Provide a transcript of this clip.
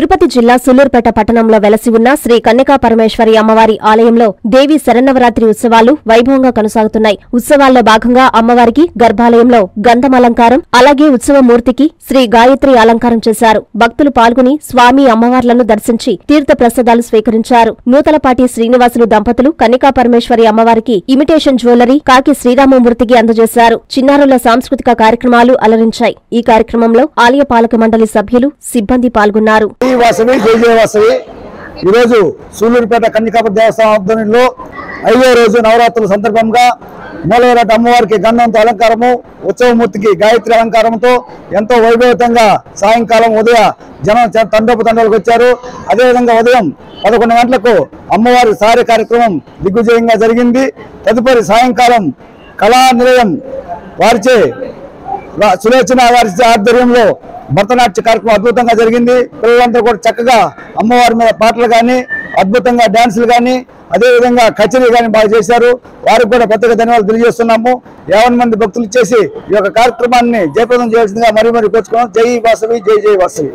తిరుపతి జిల్లా సూళ్లూరుపేట పట్టణంలో వెలసి ఉన్న శ్రీ కన్యకా పరమేశ్వరి అమ్మవారి ఆలయంలో దేవి శరన్నవరాత్రి ఉత్సవాలు వైభవంగా కొనసాగుతున్నాయి. ఉత్సవాల్లో భాగంగా అమ్మవారికి గర్భాలయంలో గంధం అలంకారం, అలాగే ఉత్సవమూర్తికి శ్రీ గాయత్రి అలంకారం చేశారు. భక్తులు పాల్గొని స్వామి అమ్మవార్లను దర్శించి తీర్థ ప్రసాదాలు స్వీకరించారు. నూతలపాటి శ్రీనివాసులు దంపతులు కన్యకా పరమేశ్వరి అమ్మవారికి ఇమిటేషన్ జ్యువెలరీ కాకి శ్రీరామమూర్తికి అందజేశారు. చిన్నారుల సాంస్కృతిక కార్యక్రమాలు అలరించాయి. ఈ కార్యక్రమంలో ఆలయ పాలక మండలి సభ్యులు, సిబ్బంది పాల్గొన్నారు. సూళ్లూరుపేట కన్యకాపతి దేవస్థానం ఆధ్వర్యంలో 5వ రోజు నవరాత్రుల సందర్భంగా మూలవరాట అమ్మవారికి గంధంతో అలంకారము, ఉత్సవమూర్తికి గాయత్రి అలంకారంతో ఎంతో వైభవంతంగా సాయంకాలం జనం తండోపతండాలకు వచ్చారు. అదేవిధంగా ఉదయం 11 గంటలకు అమ్మవారి సారే కార్యక్రమం దిగ్విజయంగా జరిగింది. తదుపరి సాయంకాలం కళా నిలయం వారిచే సులోచన వారి ఆధ్వర్యంలో భరతనాట్య కార్యక్రమం అద్భుతంగా జరిగింది. పిల్లలంతా కూడా చక్కగా అమ్మవారి మీద పాటలు కానీ, అద్భుతంగా డాన్సులు కానీ, అదేవిధంగా కచేరీ కానీ బాగా చేశారు. వారికి కూడా ప్రత్యేక ధన్యవాదాలు తెలియజేస్తున్నాము. 50 మంది భక్తులు చేసి ఈ యొక్క కార్యక్రమాన్ని జయప్రదం చేయాల్సిందిగా మరీ కోరుచుకున్నాం. జై వాసవి, జై జై వాసవి.